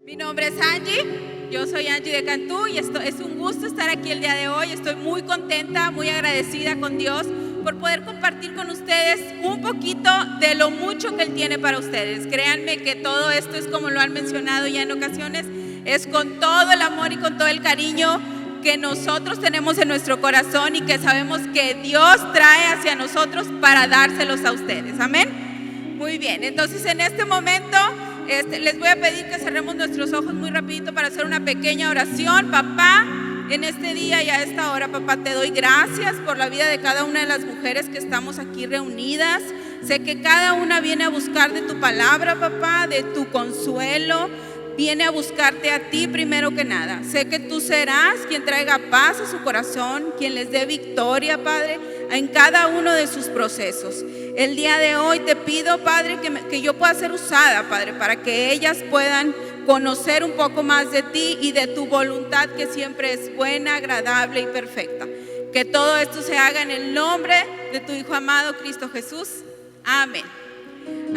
Mi nombre es Angie, yo soy Angie de Cantú y esto es un gusto estar aquí el día de hoy. Estoy muy contenta, muy agradecida con Dios por poder compartir con ustedes un poquito de lo mucho que Él tiene para ustedes. Créanme que todo esto es como lo han mencionado ya en ocasiones, es con todo el amor y con todo el cariño que nosotros tenemos en nuestro corazón y que sabemos que Dios trae hacia nosotros para dárselos a ustedes. Amén. Muy bien, entonces en este momento les voy a pedir que cerremos nuestros ojos muy rapidito para hacer una pequeña oración. Papá, en este día y a esta hora, papá, te doy gracias por la vida de cada una de las mujeres que estamos aquí reunidas. Sé que cada una viene a buscar de tu palabra, papá, de tu consuelo. Viene a buscarte a ti primero que nada. Sé que tú serás quien traiga paz a su corazón, quien les dé victoria, Padre, en cada uno de sus procesos. El día de hoy te pido, Padre, que yo pueda ser usada, Padre, para que ellas puedan conocer un poco más de ti y de tu voluntad, que siempre es buena, agradable y perfecta. Que todo esto se haga en el nombre de tu Hijo amado, Cristo Jesús. Amén.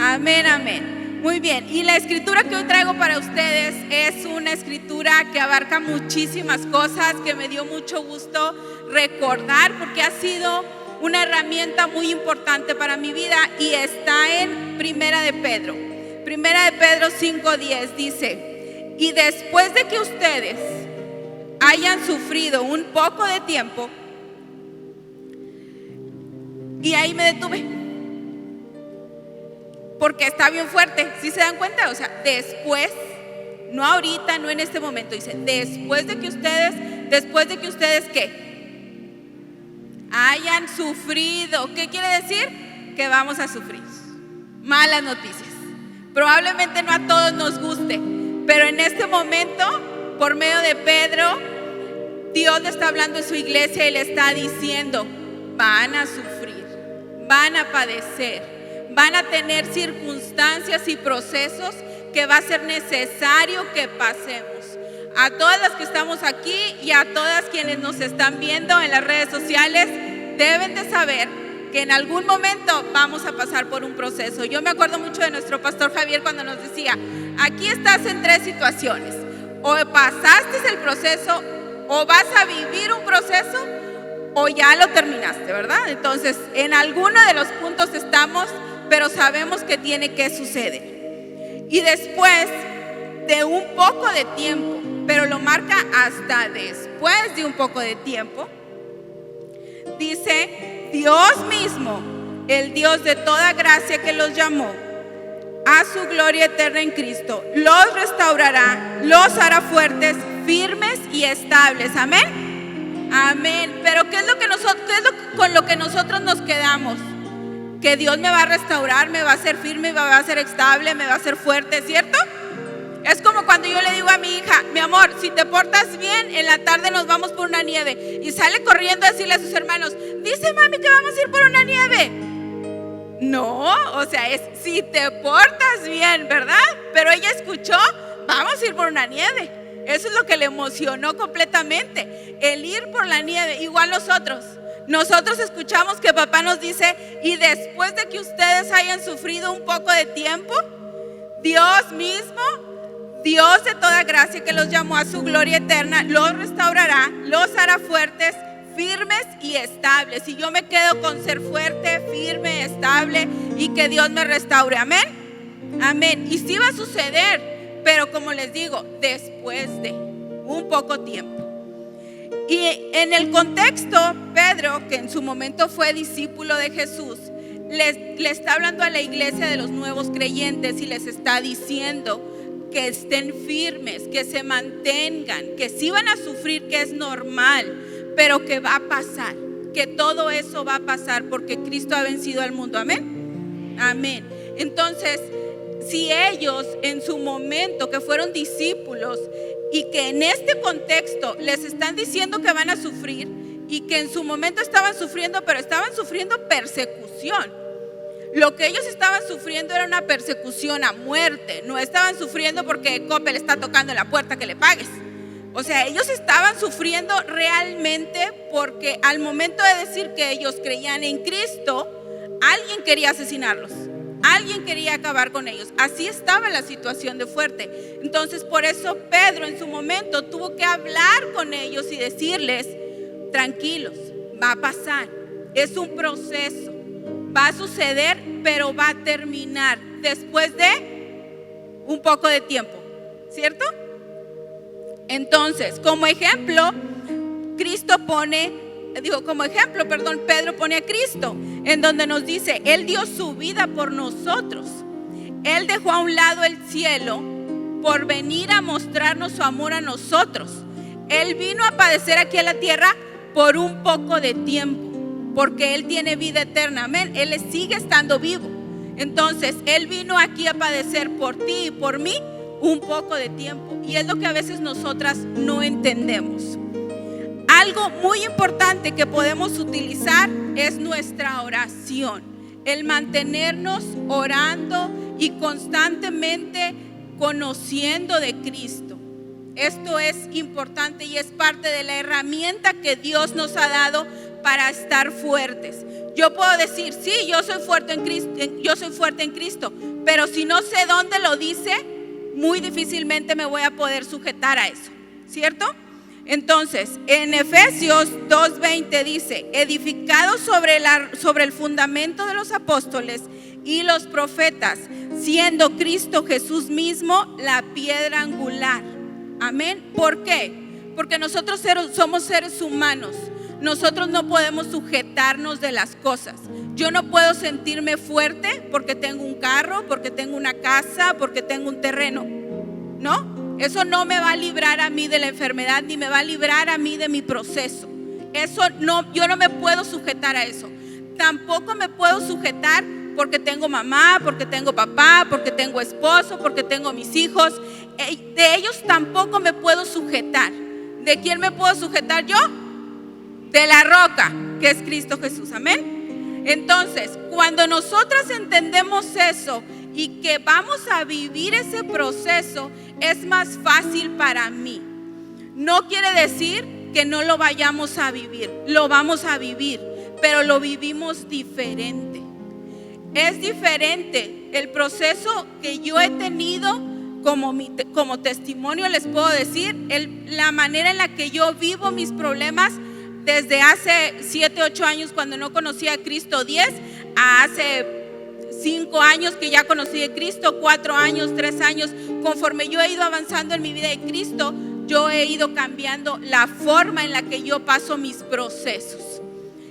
Amén, amén. Muy bien, y la escritura que hoy traigo para ustedes es una escritura que abarca muchísimas cosas, que me dio mucho gusto recordar porque ha sido una herramienta muy importante para mi vida, y está en Primera de Pedro 5:10. Dice: y después de que ustedes hayan sufrido un poco de tiempo, y ahí me detuve porque está bien fuerte, ¿sí se dan cuenta? O sea, después, no ahorita, no en este momento. Dice, después de que ustedes ¿qué? Hayan sufrido. ¿Qué quiere decir? Que vamos a sufrir malas noticias. Probablemente no a todos nos guste, pero en este momento, por medio de Pedro, Dios le está hablando a su iglesia y le está diciendo: van a sufrir, van a padecer, van a tener circunstancias y procesos que va a ser necesario que pasemos. A todas las que estamos aquí y a todas quienes nos están viendo en las redes sociales, deben de saber que en algún momento vamos a pasar por un proceso. Yo me acuerdo mucho de nuestro pastor Javier cuando nos decía: aquí estás en tres situaciones: o pasaste el proceso, o vas a vivir un proceso, o ya lo terminaste, ¿verdad? Entonces, en alguno de los puntos estamos, pero sabemos que tiene que suceder. Y después de un poco de tiempo, pero lo marca hasta después de un poco de tiempo, dice: Dios mismo, el Dios de toda gracia que los llamó a su gloria eterna en Cristo, los restaurará, los hará fuertes, firmes y estables. Amén. Amén. Pero ¿qué es con lo que nosotros nos quedamos? Que Dios me va a restaurar, me va a hacer firme, me va a hacer estable, me va a hacer fuerte, ¿cierto? Es como cuando yo le digo a mi hija: mi amor, si te portas bien, en la tarde nos vamos por una nieve. Y sale corriendo a decirle a sus hermanos: dice mami que vamos a ir por una nieve. No, o sea, es si te portas bien, ¿verdad? Pero ella escuchó: vamos a ir por una nieve. Eso es lo que le emocionó completamente, el ir por la nieve. Igual nosotros escuchamos que papá nos dice: y después de que ustedes hayan sufrido un poco de tiempo, Dios mismo, Dios de toda gracia que los llamó a su gloria eterna, los restaurará, los hará fuertes, firmes y estables. Y yo me quedo con ser fuerte, firme, estable y que Dios me restaure. Amén. Amén. Y sí va a suceder, pero como les digo, después de un poco tiempo. Y en el contexto, Pedro, que en su momento fue discípulo de Jesús, le está hablando a la iglesia de los nuevos creyentes y les está diciendo que estén firmes, que se mantengan, que sí van a sufrir, que es normal, pero que va a pasar, que todo eso va a pasar porque Cristo ha vencido al mundo. Amén. Amén. Entonces, si ellos en su momento que fueron discípulos y que en este contexto les están diciendo que van a sufrir, y que en su momento estaban sufriendo, pero estaban sufriendo persecución. Lo que ellos estaban sufriendo era una persecución a muerte. No estaban sufriendo porque Coppel está tocando en la puerta que le pagues. O sea, ellos estaban sufriendo realmente porque al momento de decir que ellos creían en Cristo, alguien quería asesinarlos. Alguien quería acabar con ellos. Así estaba la situación de fuerte. Entonces por eso Pedro en su momento tuvo que hablar con ellos y decirles: tranquilos, va a pasar, es un proceso, va a suceder, pero va a terminar después de un poco de tiempo, ¿cierto? Entonces, Pedro pone a Cristo, en donde nos dice: Él dio su vida por nosotros. Él dejó a un lado el cielo por venir a mostrarnos su amor a nosotros. Él vino a padecer aquí a la tierra por un poco de tiempo, porque Él tiene vida eterna, amén. Él sigue estando vivo. Entonces, Él vino aquí a padecer por ti y por mí un poco de tiempo. Y es lo que a veces nosotras no entendemos. Algo muy importante que podemos utilizar es nuestra oración. El mantenernos orando y constantemente conociendo de Cristo. Esto es importante y es parte de la herramienta que Dios nos ha dado para estar fuertes. Yo puedo decir: sí, yo soy fuerte en Cristo, pero si no sé dónde lo dice, muy difícilmente me voy a poder sujetar a eso, ¿cierto? Entonces, en Efesios 2:20 dice: edificados sobre el fundamento de los apóstoles y los profetas, siendo Cristo Jesús mismo la piedra angular. Amén. ¿Por qué? Porque nosotros somos seres humanos. Nosotros no podemos sujetarnos de las cosas. Yo no puedo sentirme fuerte porque tengo un carro, porque tengo una casa, porque tengo un terreno. No, eso no me va a librar a mí de la enfermedad, ni me va a librar a mí de mi proceso. Eso no, yo no me puedo sujetar a eso. Tampoco me puedo sujetar porque tengo mamá, porque tengo papá, porque tengo esposo, porque tengo mis hijos. De ellos tampoco me puedo sujetar. ¿De quién me puedo sujetar yo? De la roca, que es Cristo Jesús, amén. Entonces, cuando nosotras entendemos eso y que vamos a vivir ese proceso, es más fácil para mí. No quiere decir que no lo vayamos a vivir, lo vamos a vivir, pero lo vivimos diferente. Es diferente el proceso que yo he tenido como testimonio. Les puedo decir la manera en la que yo vivo mis problemas desde hace 7, 8 años cuando no conocía a Cristo, 10, a hace 5 años que ya conocí a Cristo, 4 años, 3 años. Conforme yo he ido avanzando en mi vida de Cristo, yo he ido cambiando la forma en la que yo paso mis procesos.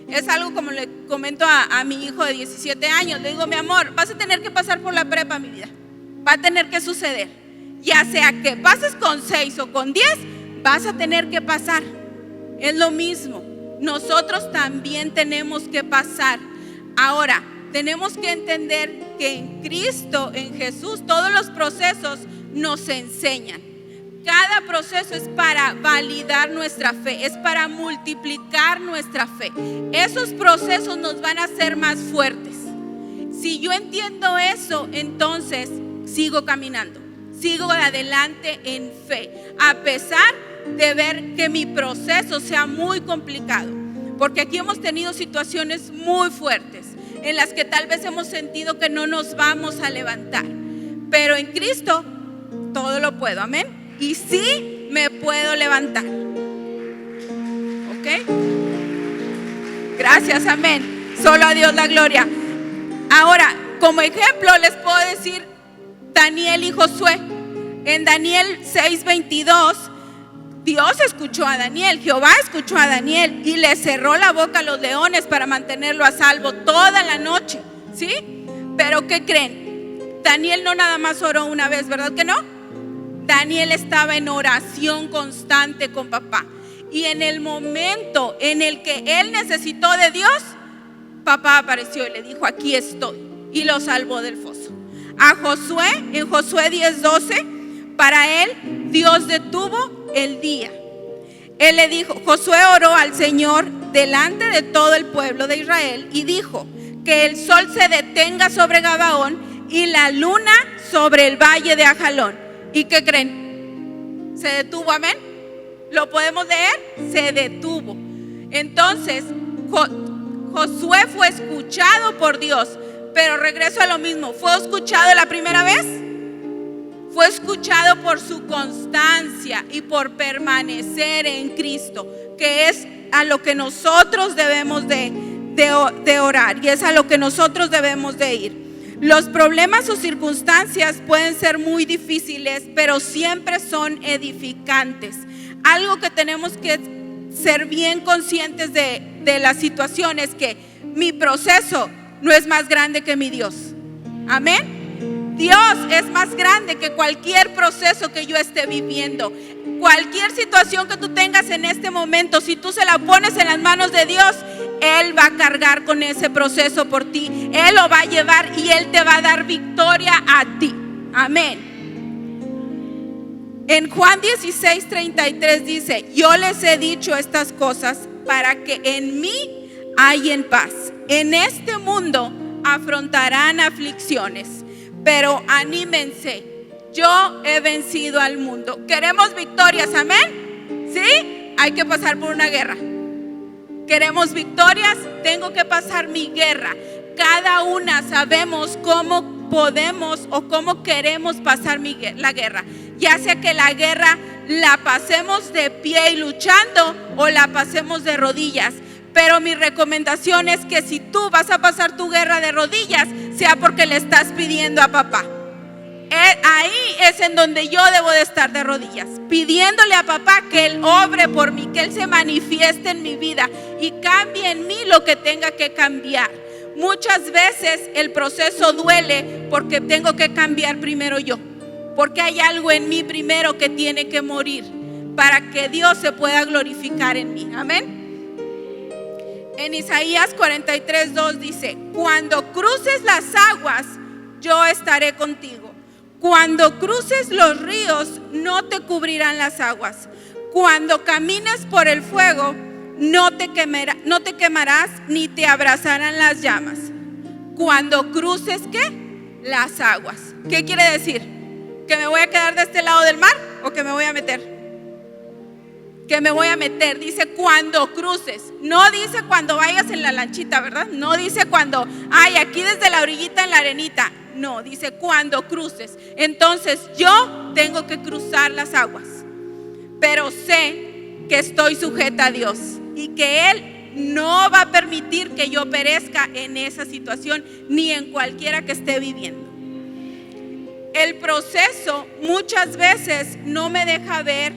Es algo como le comento a mi hijo de 17 años. Le digo: mi amor, vas a tener que pasar por la prepa, mi vida. Va a tener que suceder. Ya sea que pases con 6 o con 10, vas a tener que pasar. Es lo mismo. Nosotros también tenemos que pasar. Ahora, tenemos que entender que en Cristo, en Jesús, todos los procesos nos enseñan. Cada proceso es para validar nuestra fe, es para multiplicar nuestra fe. Esos procesos nos van a hacer más fuertes. Si yo entiendo eso, entonces sigo caminando, sigo adelante en fe, a pesar de ver que mi proceso sea muy complicado. Porque aquí hemos tenido situaciones muy fuertes en las que tal vez hemos sentido que no nos vamos a levantar. Pero en Cristo todo lo puedo, amén. Y sí me puedo levantar. ¿Ok? Gracias, amén. Solo a Dios la gloria. Ahora, como ejemplo les puedo decir Daniel y Josué. En Daniel 6:22, Dios escuchó a Daniel, Jehová escuchó a Daniel y le cerró la boca a los leones para mantenerlo a salvo toda la noche, ¿sí? Pero ¿qué creen? Daniel no nada más oró una vez, ¿verdad que no? Daniel estaba en oración constante con papá. Y en el momento en el que él necesitó de Dios, papá apareció y le dijo: aquí estoy. Y lo salvó del foso. A Josué, en Josué 10:12, para él Dios detuvo el día. Él le dijo, Josué oró al Señor delante de todo el pueblo de Israel y dijo: que el sol se detenga sobre Gabaón y la luna sobre el valle de Ajalón. ¿Y qué creen? Se detuvo, amén. ¿Lo podemos leer? Se detuvo. Entonces Josué fue escuchado por Dios, pero regreso a lo mismo. ¿Fue escuchado la primera vez? Fue escuchado por su constancia y por permanecer en Cristo, que es a lo que nosotros debemos de orar, y es a lo que nosotros debemos de ir. Los problemas o circunstancias pueden ser muy difíciles, pero siempre son edificantes. Algo que tenemos que ser bien conscientes de la situación es que mi proceso no es más grande que mi Dios. Amén. Dios es más grande que cualquier proceso que yo esté viviendo. Cualquier situación que tú tengas en este momento, si tú se la pones en las manos de Dios, Él va a cargar con ese proceso por ti. Él lo va a llevar y Él te va a dar victoria a ti. Amén. En Juan 16:33 dice: yo les he dicho estas cosas para que en mí hayan paz. En este mundo afrontarán aflicciones, pero anímense, yo he vencido al mundo. ¿Queremos victorias? Amén. ¿Sí? Hay que pasar por una guerra. ¿Queremos victorias? Tengo que pasar mi guerra. Cada una sabemos cómo podemos o cómo queremos pasar la guerra. Ya sea que la guerra la pasemos de pie y luchando, o la pasemos de rodillas. Pero mi recomendación es que si tú vas a pasar tu guerra de rodillas, sea porque le estás pidiendo a papá. Ahí es en donde yo debo de estar de rodillas, pidiéndole a papá que Él obre por mí, que Él se manifieste en mi vida y cambie en mí lo que tenga que cambiar. Muchas veces el proceso duele porque tengo que cambiar primero yo, porque hay algo en mí primero que tiene que morir para que Dios se pueda glorificar en mí. Amén. En Isaías 43:2 dice: cuando cruces las aguas, yo estaré contigo. Cuando cruces los ríos, no te cubrirán las aguas. Cuando camines por el fuego, no te quemarás ni te abrazarán las llamas. Cuando cruces, ¿qué? Las aguas. ¿Qué quiere decir? ¿Que me voy a quedar de este lado del mar o que me voy a meter? Que me voy a meter. Dice cuando cruces. No dice cuando vayas en la lanchita, ¿verdad? No dice cuando, aquí desde la orillita en la arenita. No, dice cuando cruces. Entonces yo tengo que cruzar las aguas, pero sé que estoy sujeta a Dios y que Él no va a permitir que yo perezca en esa situación ni en cualquiera que esté viviendo. El proceso muchas veces no me deja ver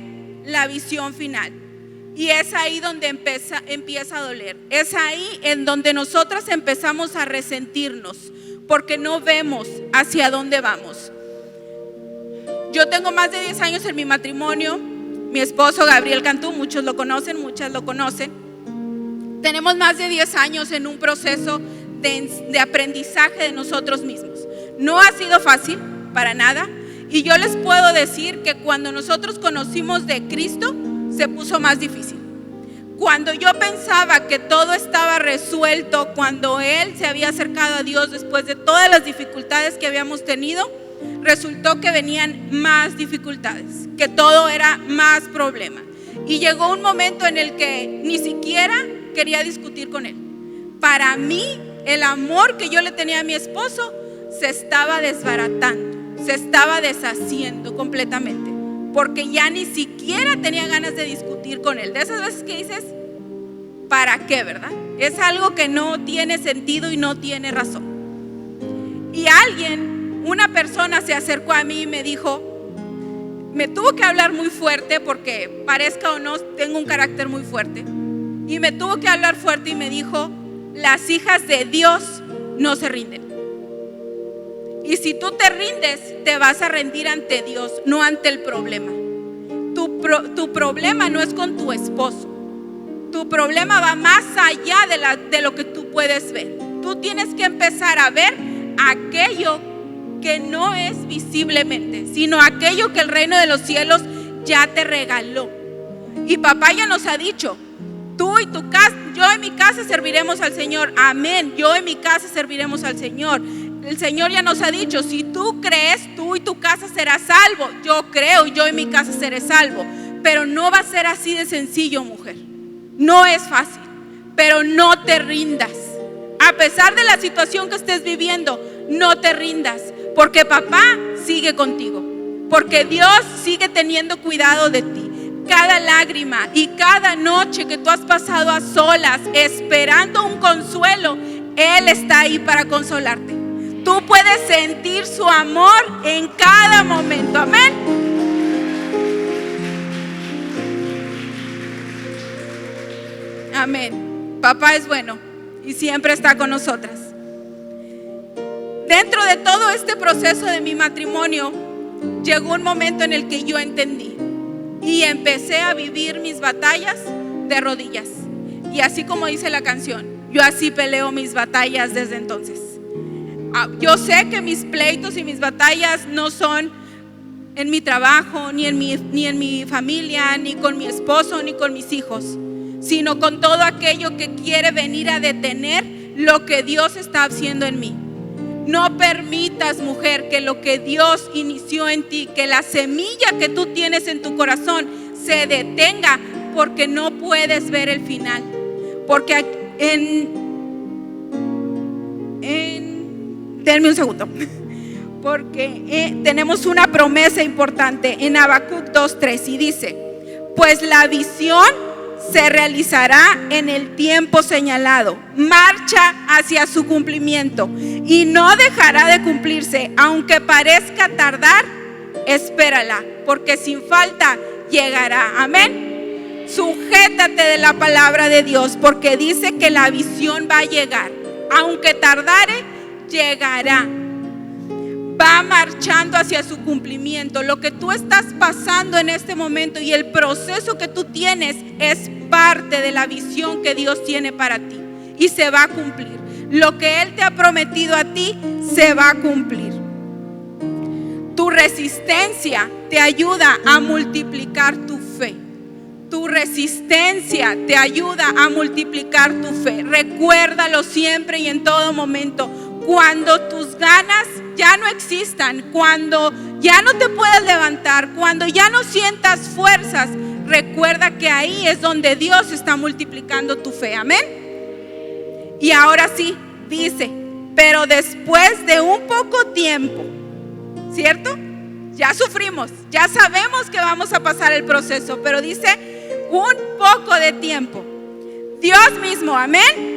la visión final, y es ahí donde empieza a doler. Es ahí en donde nosotras empezamos a resentirnos porque no vemos hacia dónde vamos. Yo tengo más de 10 años en mi matrimonio. Mi esposo Gabriel Cantú, muchos lo conocen, muchas lo conocen. Tenemos más de 10 años en un proceso de aprendizaje de nosotros mismos. No ha sido fácil, para nada. Y yo les puedo decir que cuando nosotros conocimos de Cristo, se puso más difícil. Cuando yo pensaba que todo estaba resuelto, cuando Él se había acercado a Dios después de todas las dificultades que habíamos tenido, resultó que venían más dificultades, que todo era más problema. Y llegó un momento en el que ni siquiera quería discutir con Él. Para mí, el amor que yo le tenía a mi esposo se estaba desbaratando, se estaba deshaciendo completamente, porque ya ni siquiera tenía ganas de discutir con Él. De esas veces que dices, ¿para qué, verdad? Es algo que no tiene sentido y no tiene razón. Y una persona se acercó a mí y me dijo, me tuvo que hablar muy fuerte, porque parezca o no, tengo un carácter muy fuerte, y me tuvo que hablar fuerte y me dijo: las hijas de Dios no se rinden. Y si tú te rindes, te vas a rendir ante Dios, no ante el problema. Tu problema no es con tu esposo. Tu problema va más allá de lo que tú puedes ver. Tú tienes que empezar a ver aquello que no es visiblemente, sino aquello que el reino de los cielos ya te regaló. Y papá ya nos ha dicho: tú y tu casa, yo en mi casa serviremos al Señor. Amén, yo en mi casa serviremos al Señor. El Señor ya nos ha dicho: si tú crees, tú y tu casa serás salvo. Yo creo, yo en mi casa seré salvo. Pero no va a ser así de sencillo, mujer. No es fácil, pero no te rindas. A pesar de la situación que estés viviendo, no te rindas, porque papá sigue contigo, porque Dios sigue teniendo cuidado de ti. Cada lágrima y cada noche que tú has pasado a solas esperando un consuelo, Él está ahí para consolarte. Tú puedes sentir su amor en cada momento. Amén. Amén. Papá es bueno y siempre está con nosotras. Dentro de todo este proceso de mi matrimonio, llegó un momento en el que yo entendí y empecé a vivir mis batallas de rodillas. Y así como dice la canción, yo así peleo mis batallas desde entonces. Yo sé que mis pleitos y mis batallas no son en mi trabajo, ni en mi familia, ni con mi esposo, ni con mis hijos, sino con todo aquello que quiere venir a detener lo que Dios está haciendo en mí. No permitas, mujer, que lo que Dios inició en ti, que la semilla que tú tienes en tu corazón se detenga, porque no puedes ver el final. Porque denme un segundo. Porque tenemos una promesa importante en Habacuc 2:3 y dice: pues la visión se realizará en el tiempo señalado, marcha hacia su cumplimiento y no dejará de cumplirse, aunque parezca tardar, espérala, porque sin falta llegará. Amén. Sujétate de la palabra de Dios, porque dice que la visión va a llegar, aunque tardare, llegará. Va marchando hacia su cumplimiento. Lo que tú estás pasando en este momento y el proceso que tú tienes es parte de la visión que Dios tiene para ti y se va a cumplir. Lo que Él te ha prometido a ti se va a cumplir. Tu resistencia te ayuda a multiplicar tu fe. Tu resistencia te ayuda a multiplicar tu fe. Recuérdalo siempre y en todo momento. Cuando tus ganas ya no existan, cuando ya no te puedas levantar, cuando ya no sientas fuerzas, recuerda que ahí es donde Dios está multiplicando tu fe. Amén. Y ahora sí, dice, pero después de un poco tiempo, ¿cierto? Ya sufrimos, ya sabemos que vamos a pasar el proceso, pero dice un poco de tiempo. Dios mismo, amén.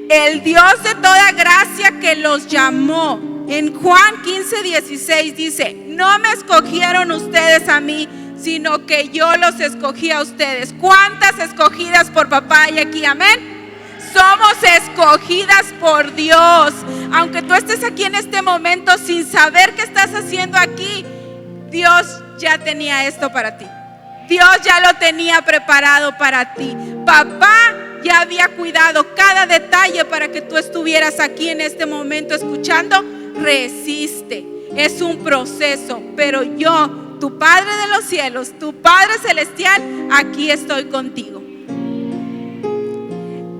El Dios de toda gracia que los llamó. En Juan 15:16 dice: no me escogieron ustedes a mí, sino que yo los escogí a ustedes. ¿Cuántas escogidas por papá hay aquí? Amén. Somos escogidas por Dios. Aunque tú estés aquí en este momento sin saber qué estás haciendo aquí, Dios ya tenía esto para ti. Dios ya lo tenía preparado para ti. Papá ya había cuidado cada detalle para que tú estuvieras aquí en este momento escuchando. Resiste, es un proceso, pero yo, tu Padre de los cielos, tu Padre celestial, aquí estoy contigo.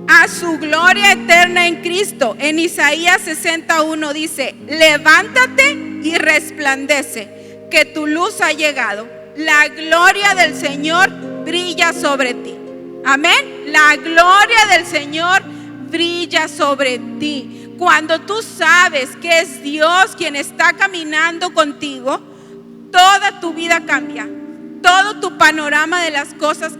A su gloria eterna en Cristo. En Isaías 61 dice: levántate y resplandece, que tu luz ha llegado. La gloria del Señor brilla sobre ti. Amén. La gloria del Señor brilla sobre ti. Cuando tú sabes que es Dios quien está caminando contigo, toda tu vida cambia. Todo tu panorama de las cosas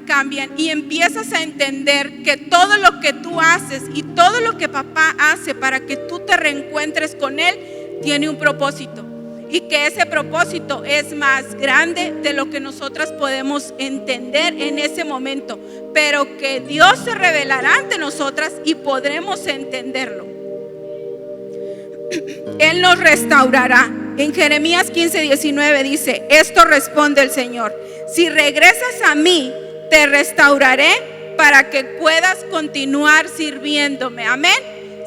cambian y empiezas a entender que todo lo que tú haces y todo lo que papá hace para que tú te reencuentres con Él tiene un propósito. Y que ese propósito es más grande de lo que nosotras podemos entender en ese momento, pero que Dios se revelará ante nosotras y podremos entenderlo. Él nos restaurará. En Jeremías 15:19 dice: esto responde el Señor: si regresas a mí, te restauraré para que puedas continuar sirviéndome. Amén.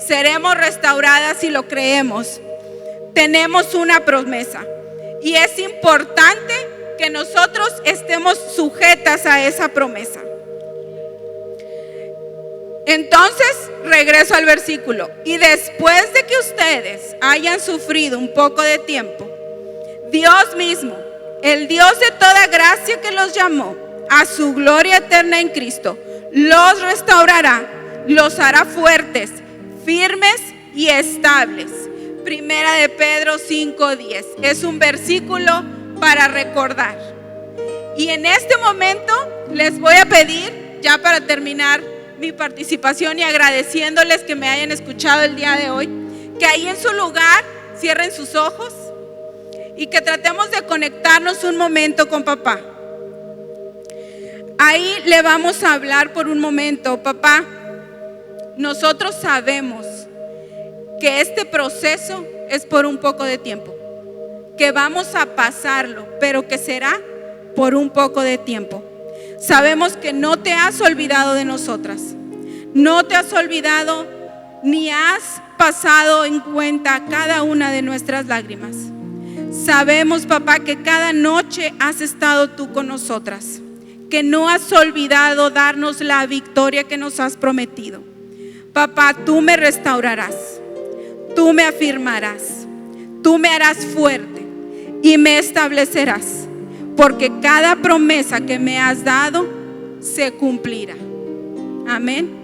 Seremos restauradas si lo creemos. Tenemos una promesa y es importante que nosotros estemos sujetas a esa promesa. Entonces, regreso al versículo. Y después de que ustedes hayan sufrido un poco de tiempo, Dios mismo, el Dios de toda gracia que los llamó a su gloria eterna en Cristo, los restaurará, los hará fuertes, firmes y estables. Primera de Pedro 5:10. Es un versículo para recordar. Y en este momento les voy a pedir, ya para terminar mi participación y agradeciéndoles que me hayan escuchado el día de hoy, que ahí en su lugar cierren sus ojos y que tratemos de conectarnos un momento con papá. Ahí le vamos a hablar por un momento. Papá, nosotros sabemos que este proceso es por un poco de tiempo, que vamos a pasarlo, pero que será por un poco de tiempo. Sabemos que no te has olvidado de nosotras, no te has olvidado ni has pasado en cuenta cada una de nuestras lágrimas. Sabemos, papá, que cada noche has estado tú con nosotras, que no has olvidado darnos la victoria que nos has prometido. Papá, tú me restaurarás, tú me afirmarás, tú me harás fuerte y me establecerás, porque cada promesa que me has dado se cumplirá. Amén.